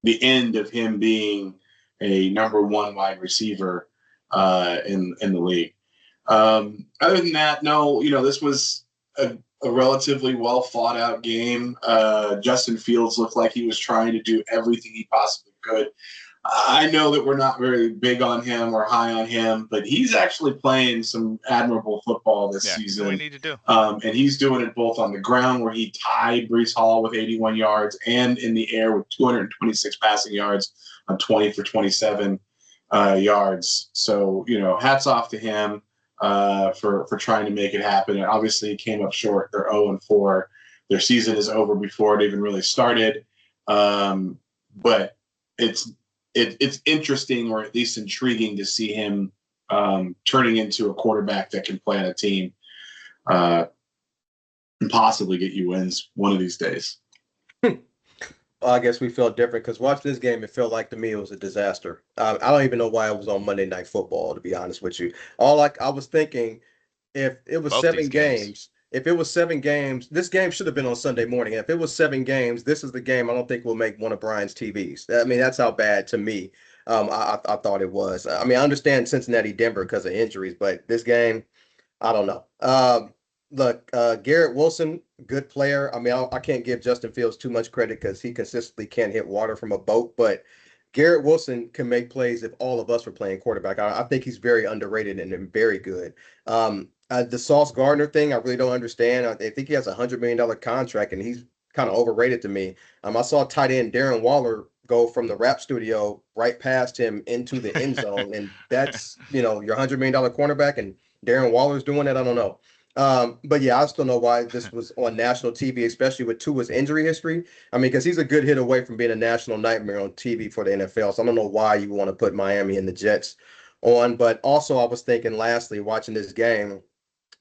the end of him being a number 1 wide receiver in the league. Other than that, no, this was a relatively well thought out game. Justin Fields looked like he was trying to do everything he possibly could. I know that we're not very big on him or high on him, but he's actually playing some admirable football this season. What we need to do. And he's doing it both on the ground, where he tied Breece Hall with 81 yards, and in the air with 226 passing yards on 20 for 27 yards. So, hats off to him for trying to make it happen. And obviously he came up short. They're 0-4. Their season is over before it even really started. But it's interesting, or at least intriguing, to see him turning into a quarterback that can play on a team and possibly get you wins one of these days. I guess we felt different because watching this game, it felt like to me it was a disaster. I don't even know why it was on Monday Night Football, to be honest with you. I was thinking, if it was Both these games. if it was 7 games, this game should have been on Sunday morning. If it was 7 games, this is the game I don't think will make one of Brian's TVs. I mean, that's how bad to me I thought it was. I mean, I understand Cincinnati, Denver because of injuries, but this game, I don't know. Look, Garrett Wilson, good player. I mean, I can't give Justin Fields too much credit because he consistently can't hit water from a boat, but Garrett Wilson can make plays if all of us were playing quarterback. I think he's very underrated and very good. The Sauce Gardner thing, I really don't understand. I think he has $100 million contract, and he's kind of overrated to me. I saw tight end Darren Waller go from the rap studio right past him into the end zone, and that's your $100 million cornerback, and Darren Waller's doing it. I don't know. But yeah, I still know why this was on national TV, especially with Tua's injury history. I mean, because he's a good hit away from being a national nightmare on TV for the NFL. So I don't know why you want to put Miami and the Jets on. But also, I was thinking, lastly, watching this game,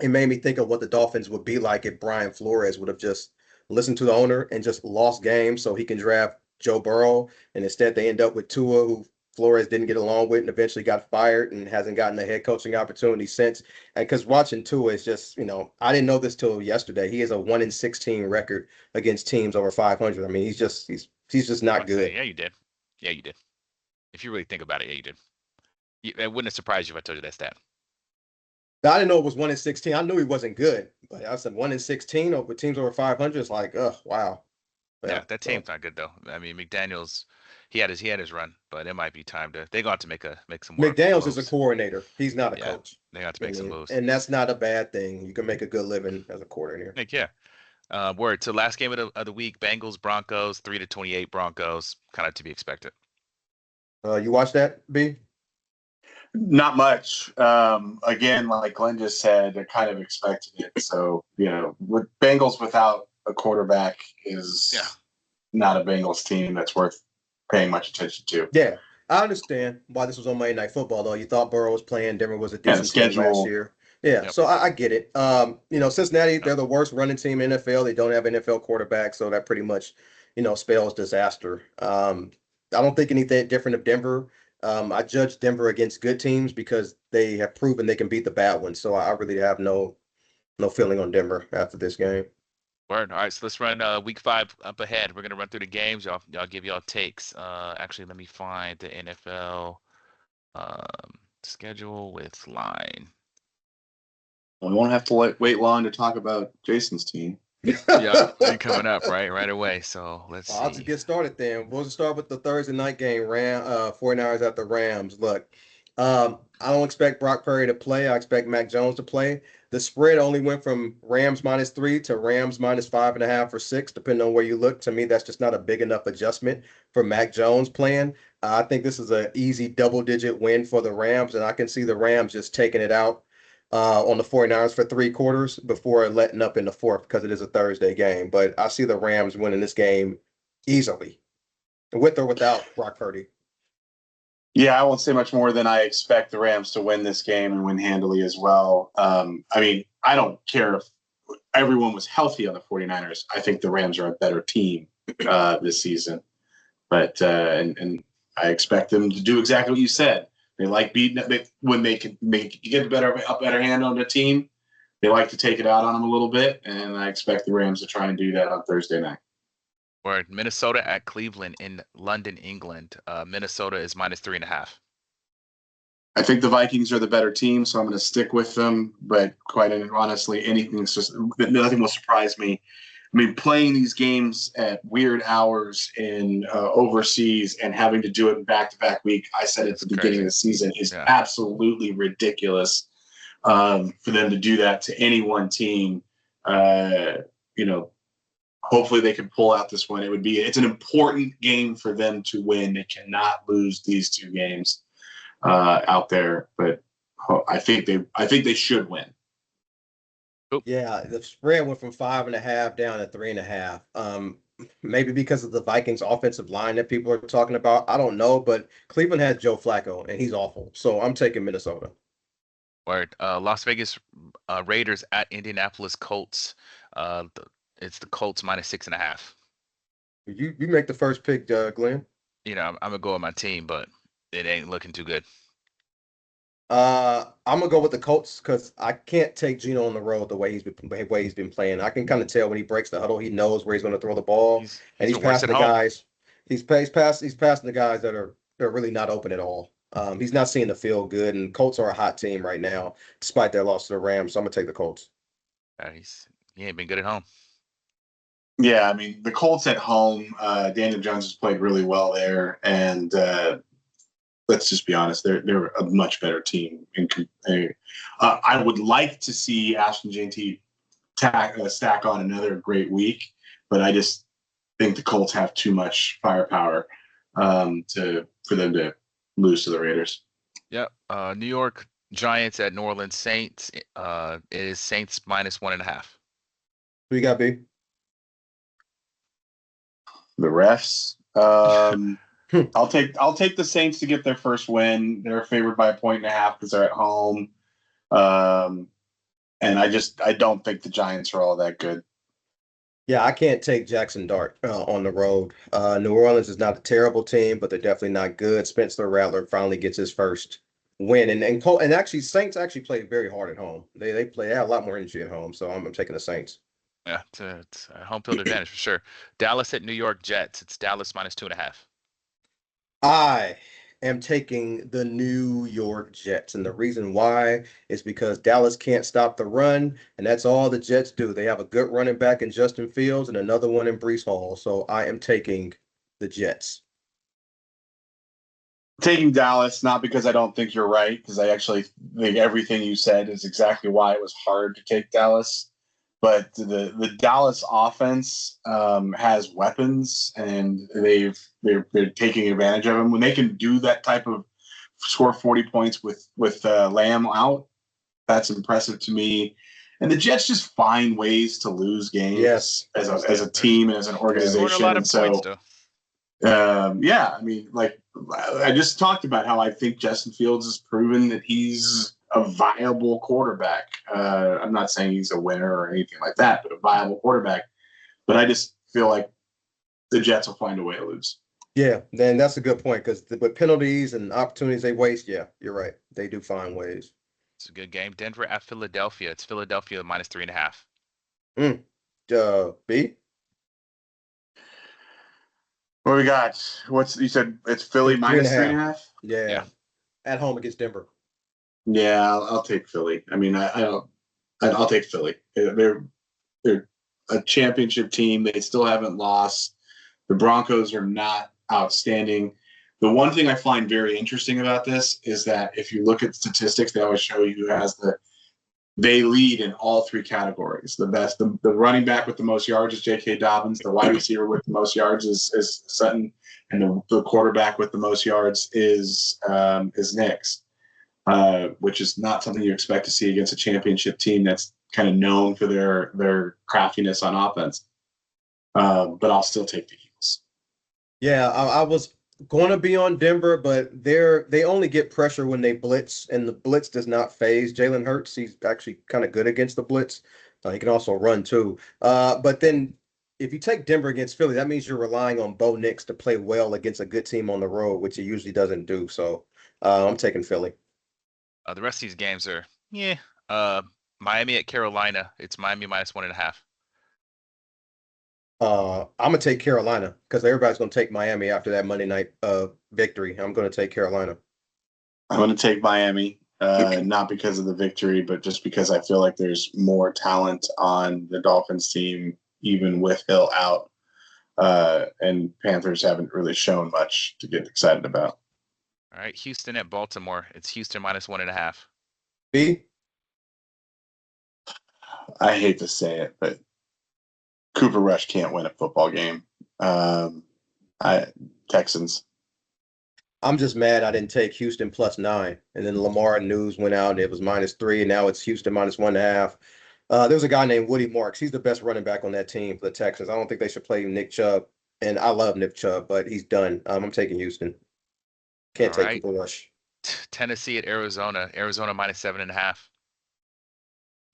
it made me think of what the Dolphins would be like if Brian Flores would have just listened to the owner and just lost games so he can draft Joe Burrow. And instead, they end up with Tua, who Flores didn't get along with and eventually got fired and hasn't gotten a head coaching opportunity since. And because watching Tua is just, I didn't know this till yesterday. He has a 1-16 record against teams over 500. I mean, he's just not good. Yeah, you did. Yeah, you did. If you really think about it, yeah, you did. It wouldn't have surprised you if I told you that stat. I didn't know it was 1-16. I knew he wasn't good, but I said 1-16 over teams over 500 is like, wow. Yeah, that team's not good though. I mean, McDaniels, he had his run, but it might be time to. They're going to make some more McDaniels moves. is a coordinator. He's not a coach. They got to make some moves, and that's not a bad thing. You can make a good living as a coordinator. Yeah. Word. So last game of the week, Bengals Broncos 3-28 Broncos, kind of to be expected. You watched that, B? Not much. Again, like Glenn just said, I kind of expected it. So, with Bengals without a quarterback is not a Bengals team that's worth paying much attention to. Yeah, I understand why this was on Monday Night Football, though. You thought Burrow was playing. Denver was a decent team last year. Yeah, yep. So I get it. Cincinnati, they're the worst running team in NFL. They don't have NFL quarterback, so that pretty much, spells disaster. I don't think anything different of Denver. I judge Denver against good teams because they have proven they can beat the bad ones. So I really have no feeling on Denver after this game. Word. All right, so let's run week 5 up ahead. We're gonna run through the games. Y'all give y'all takes. Actually, let me find the NFL schedule with line. We won't have to wait long to talk about Jason's team. Yeah, coming up right away. So let's see. I'll just get started then. We'll start with the Thursday night game. 49ers at the Rams. Look, I don't expect Brock Purdy to play. I expect Mac Jones to play. The spread only went from Rams -3 to Rams -5.5 or 6, depending on where you look. To me, that's just not a big enough adjustment for Mac Jones playing. I think this is an easy double-digit win for the Rams, and I can see the Rams just taking it out on the 49ers for 3 quarters before letting up in the fourth because it is a Thursday game. But I see the Rams winning this game easily, with or without Brock Purdy. Yeah, I won't say much more than I expect the Rams to win this game and win handily as well. I mean, I don't care if everyone was healthy on the 49ers. I think the Rams are a better team this season. But and I expect them to do exactly what you said. They like beating it when they can get a better hand on the team. They like to take it out on them a little bit, and I expect the Rams to try and do that on Thursday night. Word. Minnesota at Cleveland in London, England. Minnesota is -3.5. I think the Vikings are the better team, so I'm going to stick with them. But quite honestly, nothing will surprise me. I mean, playing these games at weird hours in overseas and having to do it in back-to-back week, I said at the beginning of the season, is absolutely ridiculous for them to do that to any one team. Hopefully they can pull out this one. It's an important game for them to win. They cannot lose these 2 games out there, but I think they should win. Yeah, the spread went from 5.5 down to 3.5. Maybe because of the Vikings offensive line that people are talking about. I don't know, but Cleveland has Joe Flacco and he's awful. So I'm taking Minnesota. Word. Las Vegas Raiders at Indianapolis Colts. It's the Colts -6.5. You make the first pick, Glenn. I'm gonna go with my team, but it ain't looking too good. I'm gonna go with the Colts because I can't take Geno on the road the way he's been playing. I can kind of tell when he breaks the huddle, he knows where he's going to throw the ball, and He's he's been worse passing at the home. guys. He's passing the guys that are they're really not open at all. He's not seeing the field good, and Colts are a hot team right now, despite their loss to the Rams. So I'm gonna take the Colts. He ain't been good at home. Yeah, I mean the Colts at home. Daniel Jones has played really well there, and let's just be honest, they're a much better team. I would like to see Ashton JT stack on another great week, but I just think the Colts have too much firepower for them to lose to the Raiders. Yep. New York Giants at New Orleans Saints. It is Saints -1.5. Who you got, B? The refs. I'll take the Saints to get their first win. They're favored by 1.5 because they're at home. And I don't think the Giants are all that good. Yeah, I can't take Jackson Dart on the road. New Orleans is not a terrible team, but they're definitely not good. Spencer Rattler finally gets his first win, and actually Saints actually played very hard at home. They had a lot more energy at home, so I'm taking the Saints. Yeah, it's a home field advantage for sure. Dallas at New York Jets. It's Dallas -2.5. I am taking the New York Jets, and the reason why is because Dallas can't stop the run, and that's all the Jets do. They have a good running back in Justin Fields and another one in Brees Hall, so I am taking the Jets. Taking Dallas, not because I don't think you're right, because I actually think everything you said is exactly why it was hard to take Dallas. But the Dallas offense has weapons, and they're taking advantage of them. When they can do that type of score 40 points with Lamb out, that's impressive to me. And the Jets just find ways to lose games Yes. as a team and as an They're scoring a organization. lot And of points so, though. yeah, I mean, like I just talked about how I think Justin Fields has proven that he's a viable quarterback. I'm not saying he's a winner or anything like that, but a viable quarterback. But I just feel like the Jets will find a way to lose. Yeah, then that's a good point because with penalties and opportunities they waste, yeah, you're right. They do find ways. It's a good game. Denver at Philadelphia. It's Philadelphia -3.5. Mm. B? What we got? What's you said? It's Philly It's 3.5. -3.5. Yeah. Yeah. At home against Denver. Yeah, I'll take Philly. I mean, I don't. I'll take Philly. They're a championship team. They still haven't lost. The Broncos are not outstanding. The one thing I find very interesting about this is that if you look at statistics, they always show you who has they lead in all three categories. The running back with the most yards is J.K. Dobbins. The wide receiver with the most yards is Sutton, and the quarterback with the most yards is Nix, which is not something you expect to see against a championship team that's kind of known for their craftiness on offense. But I'll still take the Eagles. Yeah, I was going to be on Denver, but they only get pressure when they blitz, and the blitz does not phase Jalen Hurts. He's actually kind of good against the blitz. He can also run too. But then if you take Denver against Philly, that means you're relying on Bo Nix to play well against a good team on the road, which he usually doesn't do. So I'm taking Philly. The rest of these games are Miami at Carolina. It's Miami -1.5. I'm gonna take Carolina because everybody's gonna take Miami after that Monday night victory. I'm gonna take Carolina. I'm going to take Miami, not because of the victory, but just because I feel like there's more talent on the Dolphins team, even with Hill out. And Panthers haven't really shown much to get excited about. All right, Houston at Baltimore. It's Houston -1.5. B? I hate to say it, but Cooper Rush can't win a football game. Texans. I'm just mad I didn't take Houston +9. And then Lamar news went out and it was -3, and now it's Houston -1.5. There's a guy named Woody Marks. He's the best running back on that team for the Texans. I don't think they should play Nick Chubb. And I love Nick Chubb, but he's done. I'm taking Houston. Can't All take right, Cooper Rush. Tennessee at Arizona. Arizona -7.5.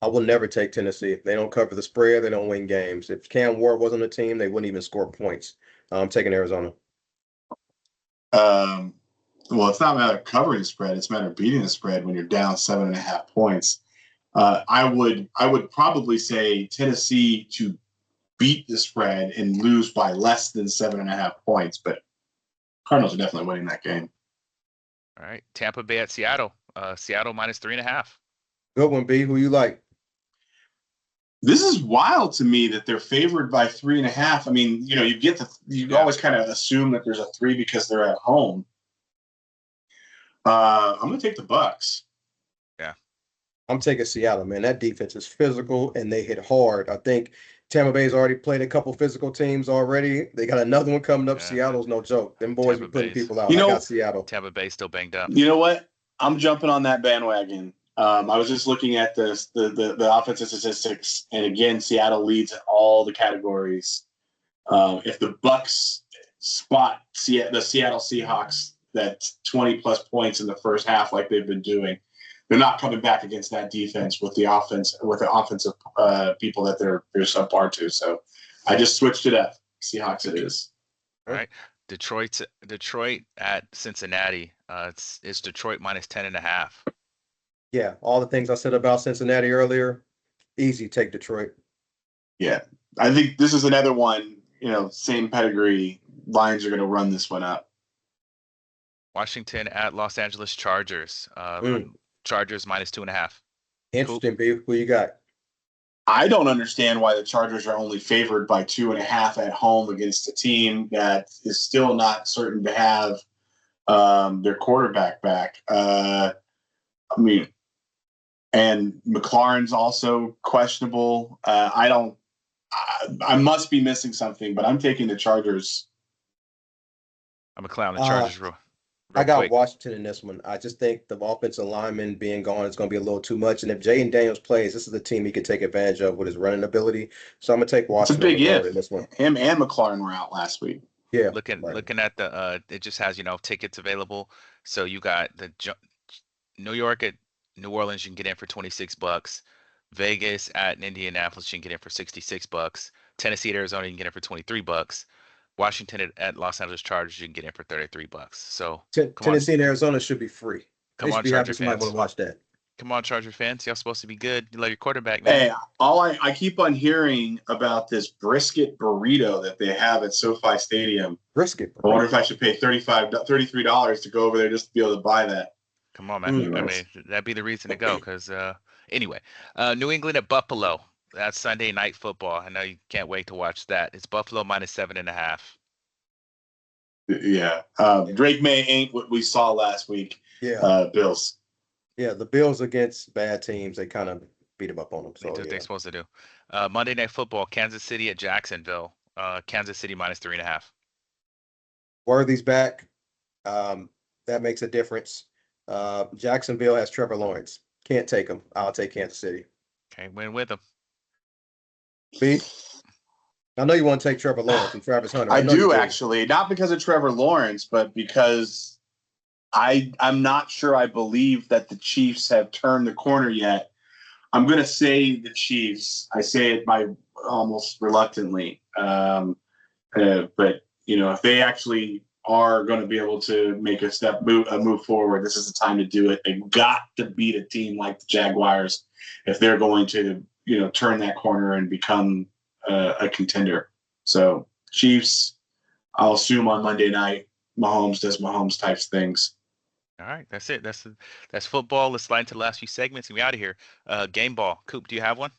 I will never take Tennessee. They don't cover the spread. They don't win games. If Cam Ward wasn't on the team, they wouldn't even score points. I'm taking Arizona. Well, it's not a matter of covering the spread; it's a matter of beating the spread when you're down 7.5 points. I would probably say Tennessee to beat the spread and lose by less than 7.5 points, but Cardinals are definitely winning that game. All right. Tampa Bay at Seattle. Seattle minus 3.5. Good one, B. Who you like? This is wild to me that they're favored by 3.5. I mean, you always kind of assume that there's a 3 because they're at home. I'm going to take the Bucks. Yeah. I'm taking Seattle, man. That defense is physical and they hit hard. I think Tampa Bay's already played a couple physical teams already. They got another one coming up. Yeah. Seattle's no joke. Them boys Tampa be putting Bay's- people out. You know- I got Seattle. Tampa Bay still banged up. You know what? I'm jumping on that bandwagon. I was just looking at the offensive statistics, and again, Seattle leads in all the categories. If the Bucks spot the Seattle Seahawks that 20 plus points in the first half, like they've been doing, they're not coming back against that defense with the offensive people that they're subpar to. So I just switched it up. Seahawks it is. All right. Detroit at Cincinnati. It's Detroit minus 10.5. Yeah, all the things I said about Cincinnati earlier, easy take Detroit. Yeah, I think this is another one, same pedigree. Lions are going to run this one up. Washington at Los Angeles Chargers. Chargers minus 2.5. Interesting, B. Who you got? I don't understand why the Chargers are only favored by 2.5 at home against a team that is still not certain to have their quarterback back. And McLaurin's also questionable. I must be missing something, but I'm taking the Chargers. I'm a clown. The Chargers real I got quick. Washington in this one. I just think the offensive lineman being gone is going to be a little too much. And if Jaden Daniels plays, this is the team he could take advantage of with his running ability. So I'm going to take Washington. It's a big if. In this one. Him and McLaurin were out last week. Yeah. Looking at the it just has tickets available. So you got the New York at New Orleans, you can get in for $26. Vegas at Indianapolis, you can get in for $66. Tennessee at Arizona, you can get in for $23. Washington at Los Angeles Chargers, you can get in for $33. So Tennessee and Arizona should be free. Come on, Charger fans. Want to watch that. Come on, Charger fans. Y'all supposed to be good. You love your quarterback, man. Hey, I keep on hearing about this brisket burrito that they have at SoFi Stadium. Brisket burrito. I wonder if I should pay $33 to go over there just to be able to buy that. Come on, man. I mean, that'd be the reason to go. Because anyway, New England at Buffalo. That's Sunday Night Football. I know you can't wait to watch that. It's Buffalo minus 7.5. Yeah. Drake May ain't what we saw last week. Yeah. Bills. Yeah, the Bills against bad teams, they kind of beat them up on them. So They do what they're supposed to do. Monday Night Football, Kansas City at Jacksonville. Kansas City minus 3.5. Worthy's back. That makes a difference. Jacksonville has Trevor Lawrence. Can't take him. I'll take Kansas City. Can't win with them. B, I know you want to take Trevor Lawrence and Travis Hunter. I do actually, not because of Trevor Lawrence, but because I'm not sure I believe that the Chiefs have turned the corner yet. I'm going to say the Chiefs. I say it by almost reluctantly. But, if they actually are going to be able to make a move forward, this is the time to do it. They've got to beat a team like the Jaguars if they're going to, turn that corner and become a contender. So Chiefs, I'll assume on Monday night, Mahomes does Mahomes types things. All right, that's it. That's football. Let's slide into the last few segments and we out of here. Game ball. Coop, do you have one?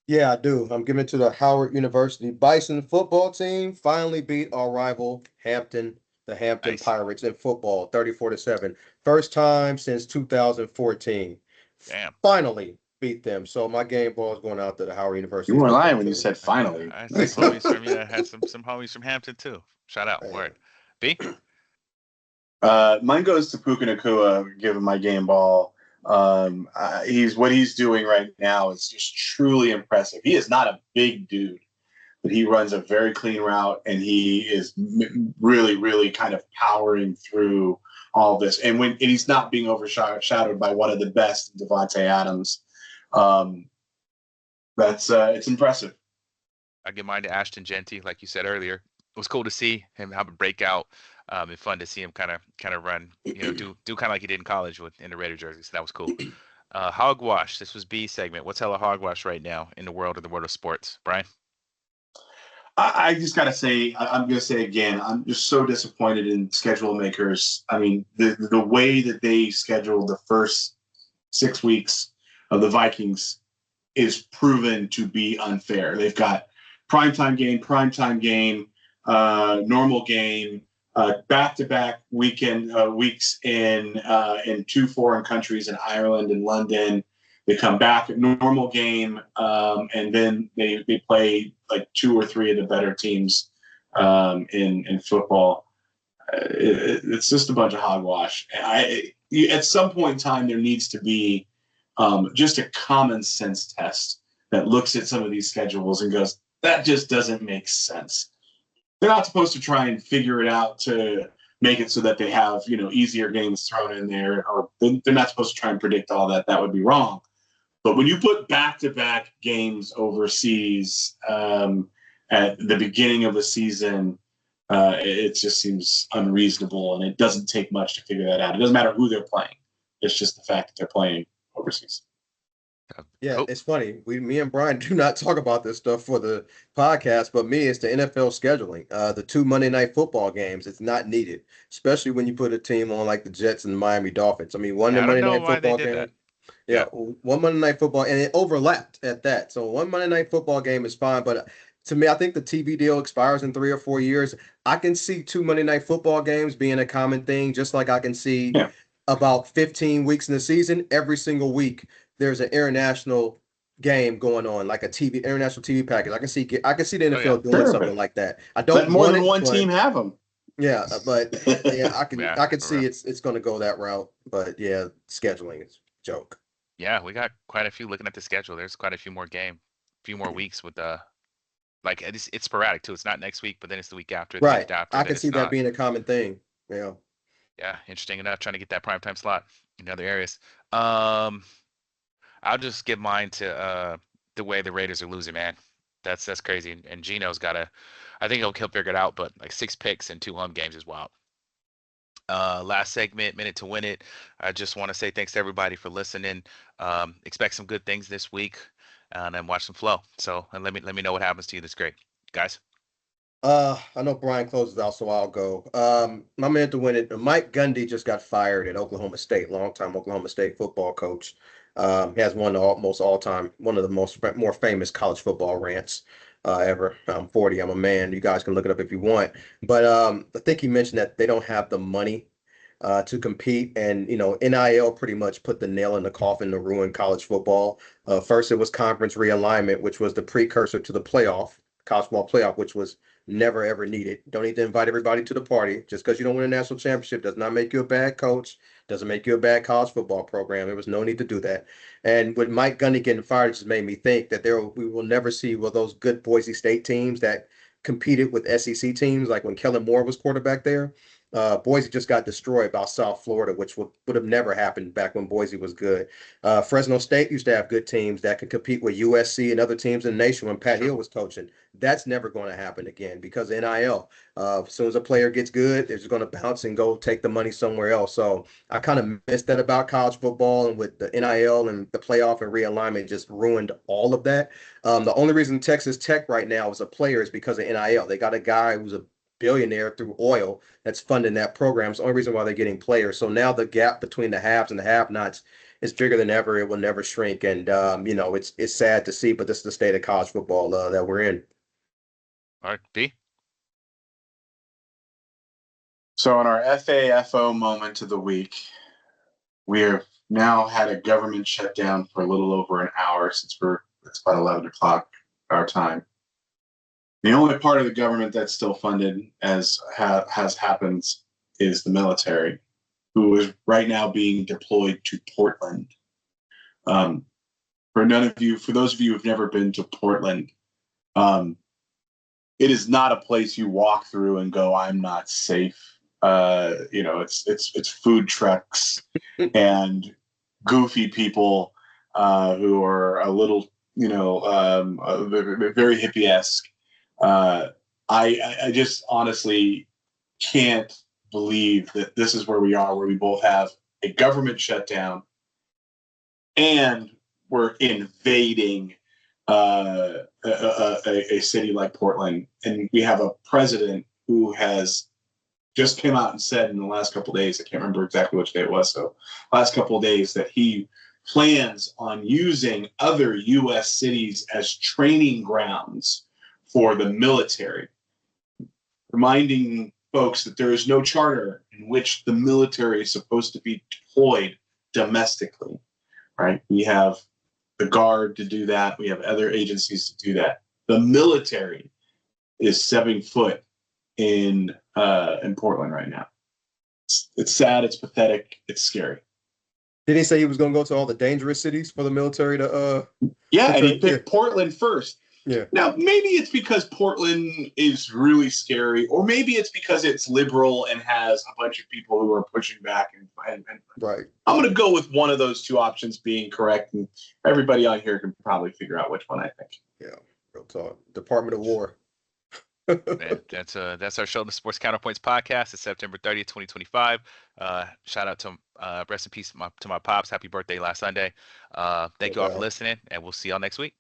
Yeah, I do. I'm giving it to the Howard University Bison football team. Finally beat our rival Hampton, the Hampton Pirates in football, 34-7. First time since 2014. Damn. Finally beat them. So my game ball is going out to the Howard University. You weren't lying when you said finally. I had some homies from Hampton too. Shout out. Word. B? Mine goes to Puka Nacua, giving my game ball. What he's doing right now is just truly impressive. He is not a big dude, but he runs a very clean route, and he is really, really kind of powering through all this. And he's not being overshadowed by one of the best, Devontae Adams. It's impressive. I give mine to Ashton Genty, like you said earlier. It was cool to see him have a breakout. It's fun to see him kind of run, do kind of like he did in college in the Raider jersey. So that was cool. Hogwash. This was B segment. What's hella hogwash right now in the world of sports, Brian? I just got to say, I'm going to say again, I'm just so disappointed in schedule makers. I mean, the way that they scheduled the first 6 weeks of the Vikings is proven to be unfair. They've got primetime game, normal game, back-to-back weeks in 2 foreign countries, in Ireland and London. They come back at normal game, and then they play like 2 or 3 of the better teams in football. It's just a bunch of hogwash. At some point in time, there needs to be just a common sense test that looks at some of these schedules and goes, that just doesn't make sense. They're not supposed to try and figure it out to make it so that they have, easier games thrown in there, or they're not supposed to try and predict all that. That would be wrong. But when you put back-to-back games overseas at the beginning of the season, it just seems unreasonable, and it doesn't take much to figure that out. It doesn't matter who they're playing. It's just the fact that they're playing overseas. Yeah, It's funny. Me and Brian do not talk about this stuff for the podcast, but me, it's the NFL scheduling. The 2 Monday Night Football games, it's not needed, especially when you put a team on like the Jets and the Miami Dolphins. I mean, I don't Monday know Night why they Football did game. that. Yeah, one Monday Night Football, and it overlapped at that. So one Monday Night Football game is fine, but to me, I think the TV deal expires in 3 or 4 years. I can see 2 Monday Night Football games being a common thing, just like I can see about 15 weeks in the season. Every single week, there's an international game going on, like international TV package. I can see the NFL doing something like that. I don't let more want than it, one but, team have them. Yeah, but yeah, I can see real. it's going to go that route. But yeah, scheduling is a joke. Yeah, we got quite a few looking at the schedule. There's quite a few more weeks with like it's sporadic too. It's not next week, but then it's the week after, the Right. week after. I Then can it's see that not. being a common thing. Yeah. Yeah, interesting enough. Trying to get that primetime slot in other areas. I'll just give mine to the way the Raiders are losing, man. That's crazy. And Gino's I think he'll figure it out, but like 6 picks and 2 home games is wild. Last segment, minute to win it. I just want to say thanks to everybody for listening. Expect some good things this week, and then watch them flow. So, and let me know what happens to you. That's great, guys. I know Brian closes out, so I'll go. My man to win it. Mike Gundy just got fired at Oklahoma State, longtime Oklahoma State football coach. He has one of the more famous college football rants ever. I'm 40. I'm a man. You guys can look it up if you want. But I think he mentioned that they don't have the money to compete, and NIL pretty much put the nail in the coffin to ruin college football. First, it was conference realignment, which was the precursor to the college football playoff, which was never ever needed. Don't need to invite everybody to the party. Just because you don't win a national championship does not make you a bad coach. Doesn't make you a bad college football program. There was no need to do that. And with Mike Gundy getting fired, it just made me think that we will never see those good Boise State teams that competed with SEC teams, like when Kellen Moore was quarterback there. Boise just got destroyed by South Florida, which would have never happened back when Boise was good. Fresno State used to have good teams that could compete with USC and other teams in the nation when Pat Hill was coaching. That's never going to happen again because of NIL. As soon as a player gets good, they're just going to bounce and go take the money somewhere else. So I kind of missed that about college football, and with the NIL and the playoff and realignment just ruined all of that. The only reason Texas Tech right now is a player is because of NIL. They got a guy who's a billionaire through oil that's funding that program. It's the only reason why they're getting players. So now the gap between the haves and the have-nots is bigger than ever. It will never shrink. And, it's sad to see, but this is the state of college football that we're in. All right, B. So in our FAFO moment of the week, we have now had a government shutdown for a little over an hour since it's about 11 o'clock our time. The only part of the government that's still funded, as has happened, is the military, who is right now being deployed to Portland. For those of you who've never been to Portland, it is not a place you walk through and go, "I'm not safe." It's food trucks and goofy people who are a little, very hippie-esque. I just honestly can't believe that this is where we are, where we both have a government shutdown and we're invading a city like Portland, and we have a president who has just came out and said in the last couple of days, I can't remember exactly which day it was, so last couple of days, that he plans on using other U.S. cities as training grounds for the military, reminding folks that there is no charter in which the military is supposed to be deployed domestically, right? We have the Guard to do that. We have other agencies to do that. The military is setting foot in Portland right now. It's sad. It's pathetic. It's scary. Did he say he was going to go to all the dangerous cities for the military to? Yeah, and he picked Portland first. Yeah. Now, maybe it's because Portland is really scary, or maybe it's because it's liberal and has a bunch of people who are pushing back. And right. I'm going to go with one of those two options being correct, and everybody out here can probably figure out which one I think. Yeah, real talk. Department of War. Man, that's our show, the Sports Counterpoints Podcast. It's September 30th, 2025. Shout out to rest in peace to my pops. Happy birthday last Sunday. Thank you all for listening, and we'll see y'all next week.